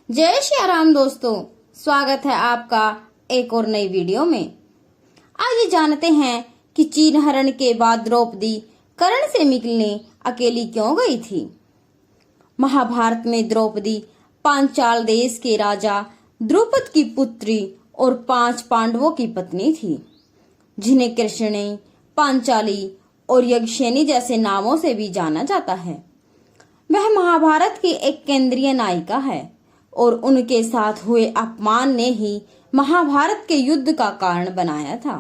जय श्री राम दोस्तों, स्वागत है आपका एक और नई वीडियो में। आइए जानते हैं कि चीन हरण के बाद द्रौपदी कर्ण से मिलने अकेली क्यों गई थी। महाभारत में द्रौपदी पांचाल देश के राजा द्रुपद की पुत्री और 5 पांडवों की पत्नी थी, जिन्हें कृष्णेय, पांचाली और यज्ञसेनी जैसे नामों से भी जाना जाता है। वह महाभारत की एक केंद्रीय नायिका है और उनके साथ हुए अपमान ने ही महाभारत के युद्ध का कारण बनाया था।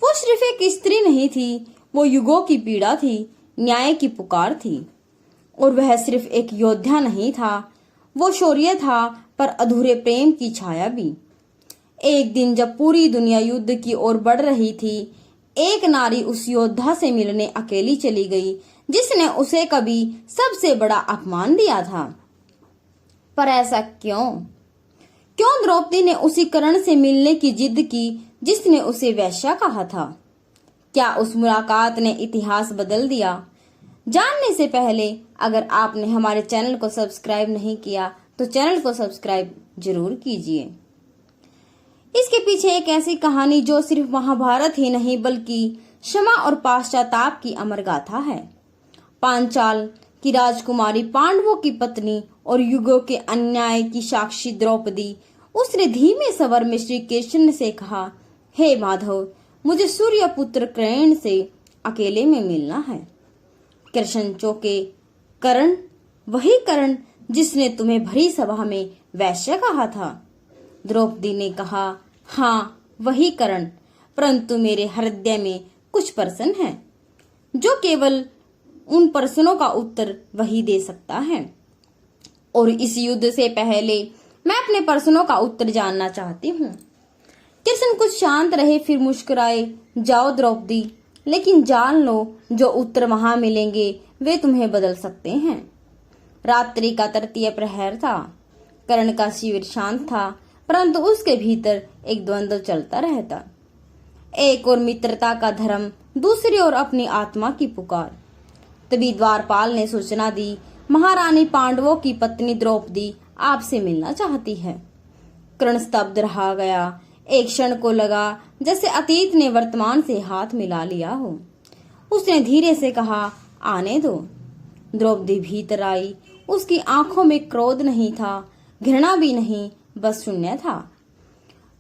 वो सिर्फ एक स्त्री नहीं थी, वो युगों की पीड़ा थी, न्याय की पुकार थी। और वह सिर्फ एक योद्धा नहीं था, वो शौर्य था, पर अधूरे प्रेम की छाया भी। एक दिन जब पूरी दुनिया युद्ध की ओर बढ़ रही थी, एक नारी उस योद्धा से मिलने अकेली चली गई, जिसने उसे कभी सबसे बड़ा अपमान दिया था। पर ऐसा क्यों? क्यों द्रौपदी ने उसी कर्ण से मिलने की जिद की जिसने उसे वैश्या कहा था? क्या उस मुलाकात ने इतिहास बदल दिया? जानने से पहले अगर आपने हमारे चैनल को सब्सक्राइब नहीं किया तो चैनल को सब्सक्राइब जरूर कीजिए। इसके पीछे एक ऐसी कहानी जो सिर्फ महाभारत ही नहीं बल्कि क्षमा और पश्चाताप की अमर गाथा है। पांचाल की राजकुमारी, पांडवों की पत्नी और युगों के अन्याय की साक्षी द्रौपदी, उसने धीमे स्वर में श्री कृष्ण से कहा, हे माधव, मुझे सूर्य पुत्र कर्ण से अकेले में मिलना है। कृष्ण चौंके, कर्ण? वही कर्ण जिसने तुम्हें भरी सभा में वैश्य कहा था? द्रौपदी ने कहा, हाँ वही कर्ण, परंतु मेरे हृदय में कुछ प्रश्न हैं जो केवल उन प्रश्नों का उत्तर वही दे सकता है। और इस युद्ध से पहले मैं अपने प्रश्नों का उत्तर जानना चाहती हूँ। कृष्ण कुछ शांत रहे, फिर मुस्कुराए, जाओ द्रौपदी, लेकिन जान लो जो उत्तर वहां मिलेंगे वे तुम्हें बदल सकते हैं। रात्रि का तृतीय प्रहर था। कर्ण का शिविर शांत था, परंतु उसके भीतर एक द्वंद्व चलता रहता। एक और मित्रता का धर्म, दूसरी ओर अपनी आत्मा की पुकार। तभी द्वारपाल ने सूचना दी, महारानी पांडवों की पत्नी द्रौपदी आपसे मिलना चाहती है। कर्ण स्तब्ध रहा गया। एक क्षण को लगा जैसे अतीत ने वर्तमान से हाथ मिला लिया हो। उसने धीरे से कहा, आने दो। द्रौपदी भीतर आई। उसकी आंखों में क्रोध नहीं था, घृणा भी नहीं, बस शून्य था।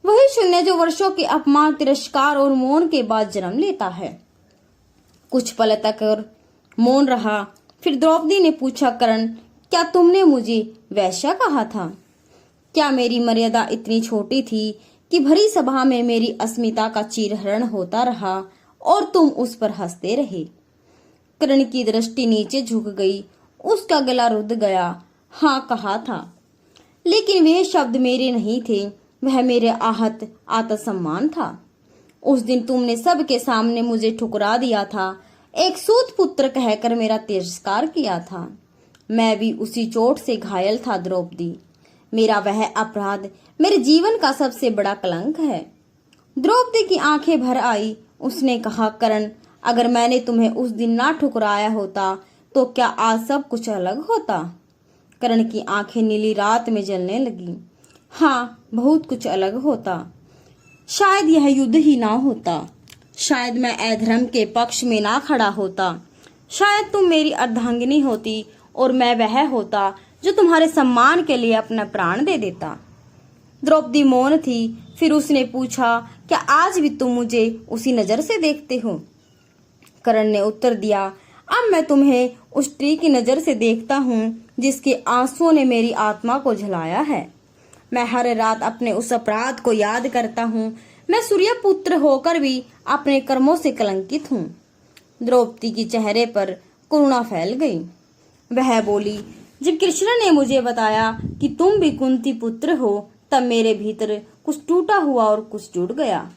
वही शून्य जो वर्षों के अपमान, तिरस्कार और मौन के बाद जन्म लेता है। कुछ पल तक मौन रहा, फिर द्रौपदी ने पूछा, कर्ण, क्या तुमने मुझे वैश्या कहा था? क्या मेरी मर्यादा इतनी छोटी थी कि भरी सभा में मेरी अस्मिता का चीरहरण होता रहा और तुम उस पर हंसते रहे? कर्ण की दृष्टि नीचे झुक गई, उसका गला रुध गया। हाँ कहा था, लेकिन वे शब्द मेरे नहीं थे, वह मेरे आहत आत्मसम्मान था। उस दिन तुमने सबके सामने मुझे ठुकरा दिया था, एक सूत पुत्र कहकर मेरा तिरस्कार किया था। मैं भी उसी चोट से घायल था द्रौपदी। मेरा वह अपराध मेरे जीवन का सबसे बड़ा कलंक है। द्रौपदी की आंखें भर आई। उसने कहा, कर्ण, अगर मैंने तुम्हें उस दिन ना ठुकराया होता तो क्या आज सब कुछ अलग होता? कर्ण की आंखें नीली रात में जलने लगी। हाँ, बहुत कुछ अलग होता। शायद यह युद्ध ही ना होता, शायद मैं अधर्म के पक्ष में ना खड़ा होता, शायद तुम मेरी अर्धांगिनी होती और मैं वह होता जो तुम्हारे सम्मान के लिए अपना प्राण दे देता। द्रौपदी मौन थी, फिर उसने पूछा, क्या आज भी तुम मुझे उसी नजर से देखते हो? कर्ण ने उत्तर दिया, अब मैं तुम्हें उस स्त्री की नजर से देखता हूँ जिसके आंसुओं ने मेरी आत्मा को झुलाया है। मैं हर रात अपने उस अपराध को याद करता हूँ। मैं सूर्य पुत्र होकर भी अपने कर्मों से कलंकित हूँ। द्रौपदी की चेहरे पर करुणा फैल गई। वह बोली, जब कृष्ण ने मुझे बताया कि तुम भी कुंती पुत्र हो, तब मेरे भीतर कुछ टूटा हुआ और कुछ जुड़ गया।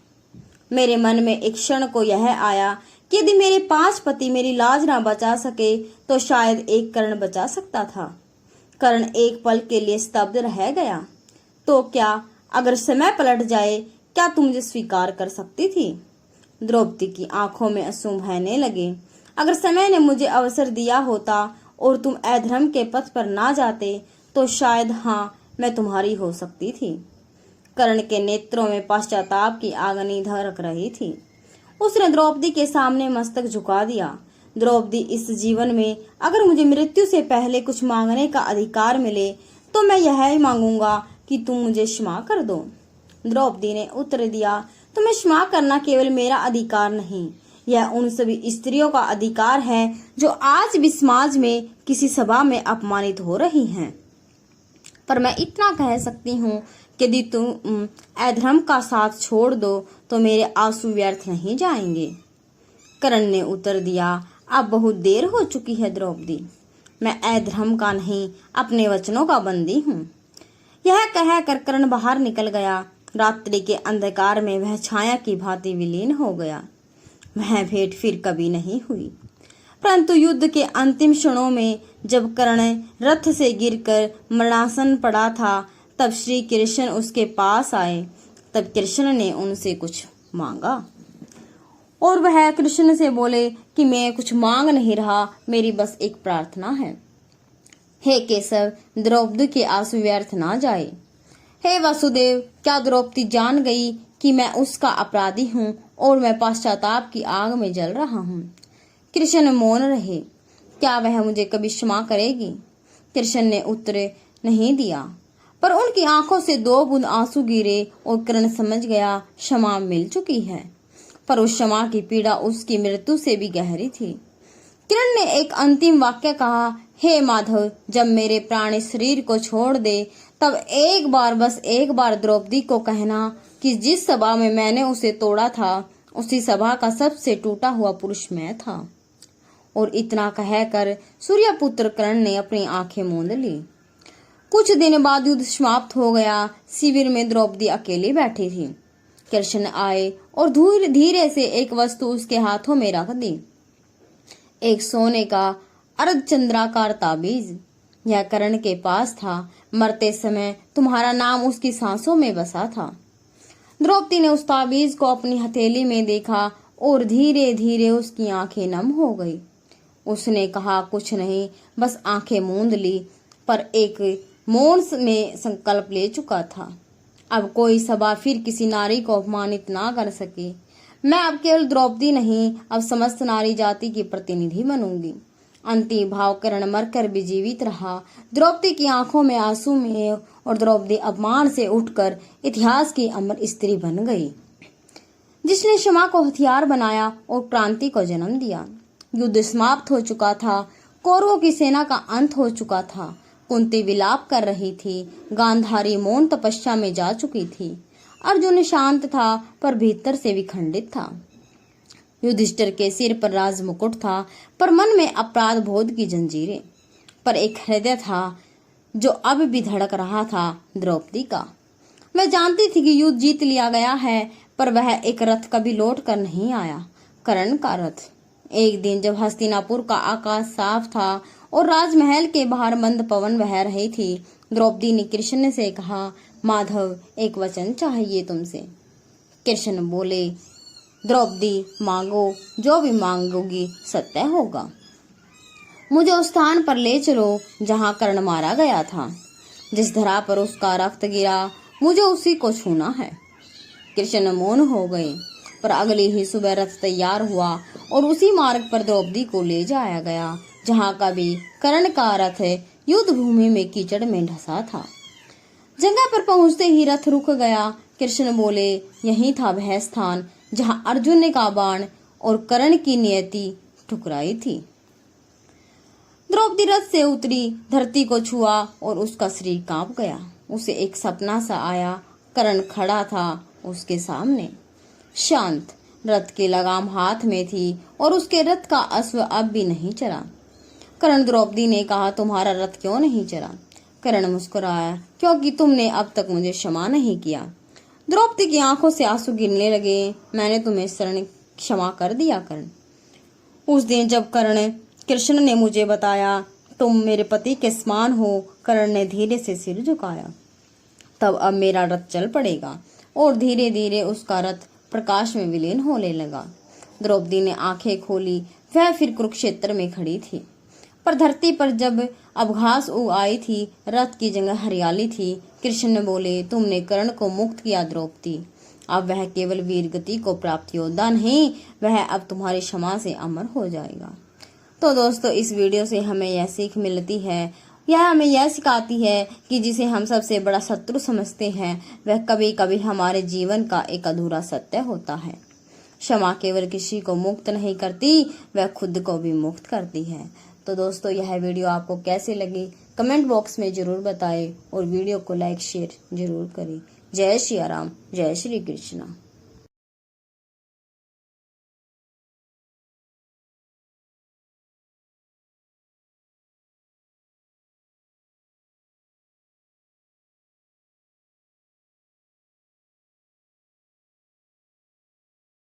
मेरे मन में एक क्षण को यह आया कि यदि मेरे 5 पति मेरी लाज ना बचा सके तो शायद एक कर्ण बचा सकता था। कर्ण एक पल के लिए स्तब्ध रह गया। तो क्या अगर समय पलट जाए, क्या तुम मुझे स्वीकार कर सकती थी? द्रौपदी की आंखों में आंसू बहने लगे। अगर समय ने मुझे अवसर दिया होता और तुम अधर्म के पथ पर ना जाते तो शायद हाँ, मैं तुम्हारी हो सकती थी। कर्ण के नेत्रों में पश्चाताप की आगनी धड़क रही थी। उसने द्रौपदी के सामने मस्तक झुका दिया। द्रौपदी, इस जीवन में अगर मुझे मृत्यु से पहले कुछ मांगने का अधिकार मिले तो मैं यह मांगूंगा कि तुम मुझे क्षमा कर दो। द्रौपदी ने उत्तर दिया, तुम्हें क्षमा करना केवल मेरा अधिकार नहीं, यह उन सभी स्त्रियों का अधिकार है जो आज भी समाज में किसी सभा में अपमानित हो रही हैं। पर मैं इतना कह सकती हूँ कि यदि तुम अधर्म का साथ छोड़ दो तो मेरे आंसू व्यर्थ नहीं जाएंगे। कर्ण ने उत्तर दिया, अब बहुत देर हो चुकी है द्रौपदी, मैं अधर्म का नहीं अपने वचनों का बंदी हूँ। यह कहकर कर्ण बाहर निकल गया। रात्रि के अंधकार में वह छाया की भांति विलीन हो गया। वह भेंट फिर कभी नहीं हुई। परंतु युद्ध के अंतिम क्षणों में जब कर्ण रथ से गिरकर मरणासन पड़ा था, तब श्री कृष्ण उसके पास आए। तब कृष्ण ने उनसे कुछ मांगा और वह कृष्ण से बोले कि मैं कुछ मांग नहीं रहा, मेरी बस एक प्रार्थना है। हे केशव, द्रौपदी के आंसू व्यर्थ ना जाए। हे वासुदेव, क्या द्रौपदी जान गई कि मैं उसका अपराधी हूँ और मैं पश्चाताप की आग में जल रहा हूँ? कृष्ण मौन रहे। क्या वह मुझे कभी क्षमा करेगी? कृष्ण ने उत्तर नहीं दिया, पर उनकी आंखों से 2 बूंद आंसू गिरे और कर्ण समझ गया क्षमा मिल चुकी है। पर उस क्षमा की पीड़ा उसकी मृत्यु से भी गहरी थी। किरण ने एक अंतिम वाक्य कहा, हे माधव, जब मेरे प्राण शरीर को छोड़ दे तब एक बार, बस एक बार द्रौपदी को कहना कि जिस सभा में मैंने उसे तोड़ा था उसी सभा का सबसे टूटा हुआ पुरुष मैं था। और इतना कहकर सूर्यपुत्र कर्ण ने अपनी आंखें मूंद ली। कुछ दिन बाद युद्ध समाप्त हो गया। शिविर में द्रौपदी अकेली बैठी थी। कृष्ण आए और धीरे से एक वस्तु उसके हाथों में रख दी, एक सोने का अर्धचंद्राकार ताबीज। यह कर्ण के पास था। मरते समय तुम्हारा नाम उसकी सांसों में बसा था। द्रौपदी ने उस ताबीज को अपनी हथेली में देखा और धीरे धीरे उसकी आंखें नम हो गई। उसने कहा कुछ नहीं, बस आंखें मूंद ली, पर एक मौन में संकल्प ले चुका था। अब कोई सभा फिर किसी नारी को अपमानित ना कर सके। मैं अब केवल द्रौपदी नहीं, अब समस्त नारी जाति की प्रतिनिधि बनूंगी। अंतिम भाव कर्ण मरकर भी जीवित रहा। द्रौपदी की आंखों में आंसू में और द्रौपदी अपमान से उठकर इतिहास की अमर स्त्री बन गई, जिसने क्षमा को हथियार बनाया और क्रांति को जन्म दिया। युद्ध समाप्त हो चुका था। कौरवों की सेना का अंत हो चुका था। कुंती विलाप कर रही थी। गांधारी मौन तपस्या में जा चुकी थी। अर्जुन शांत था पर भीतर से विखंडित था। युधिष्ठिर के सिर पर राज मुकुट था, पर मन में अपराध बोध की जंजीरें। पर एक हृदय था जो अब भी धड़क रहा था, द्रौपदी का। मैं जानती थी कि युद्ध जीत लिया गया है, पर वह एक रथ कभी लौट कर नहीं आया, कर्ण का रथ। एक दिन जब हस्तिनापुर का आकाश साफ था और राजमहल के बाहर मंद पवन बह रही थी, द्रौपदी ने कृष्ण से कहा, माधव, एक वचन चाहिए तुमसे। कृष्ण बोले, द्रौपदी, मांगो, जो भी मांगोगी सत्य होगा। मुझे उस स्थान पर ले चलो जहां कर्ण मारा गया था। जिस धरा पर उसका रक्त गिरा, मुझे उसी को छूना है। कृष्ण मौन हो गए, पर अगली ही सुबह रथ तैयार हुआ और उसी मार्ग पर द्रौपदी को ले जाया गया जहां कभी कर्ण का रथ युद्ध भूमि में कीचड़ में ढसा था। जगह पर पहुंचते ही रथ रुक गया। कृष्ण बोले, यही था वह स्थान जहां अर्जुन ने का बाण और कर्ण की नियति ठुकराई थी। द्रौपदी रथ से उतरी, धरती को छुआ और उसका शरीर कांप गया। उसे एक सपना सा आया। कर्ण खड़ा था उसके सामने, शांत। रथ की लगाम हाथ में थी और उसके रथ का अश्व अब भी नहीं चला। कर्ण द्रौपदी ने कहा, तुम्हारा रथ क्यों नहीं चला? कर्ण मुस्कुराया, क्योंकि तुमने अब तक मुझे क्षमा नहीं किया। द्रौपदी की आंखों से आंसू गिरने लगे। मैंने तुम्हें शरण क्षमा कर दिया कर्ण। उस दिन जब कृष्ण ने मुझे बताया तुम मेरे पति के समान हो, कर्ण ने धीरे से सिर झुकाया। तब अब मेरा रथ चल पड़ेगा। और धीरे धीरे उसका रथ प्रकाश में विलीन होने लगा। द्रौपदी ने आंखें खोली। वह फिर कुरुक्षेत्र में खड़ी थी। पर धरती पर जब अब घास उग आई थी, रथ की जगह हरियाली थी। कृष्ण ने बोले, तुमने कर्ण को मुक्त किया द्रौपदी। अब वह केवल वीर गति को प्राप्त योद्धा नहीं, वह अब तुम्हारी क्षमा से अमर हो जाएगा। तो दोस्तों, इस वीडियो से हमें यह सीख मिलती है, यह हमें यह सिखाती है कि जिसे हम सबसे बड़ा शत्रु समझते हैं, वह कभी कभी हमारे जीवन का एक अधूरा सत्य होता है। क्षमा केवल किसी को मुक्त नहीं करती, वह खुद को भी मुक्त करती है। तो दोस्तों, यह वीडियो आपको कैसे लगी कमेंट बॉक्स में जरूर बताएं और वीडियो को लाइक शेयर जरूर करें। जय श्री राम, जय श्री कृष्ण।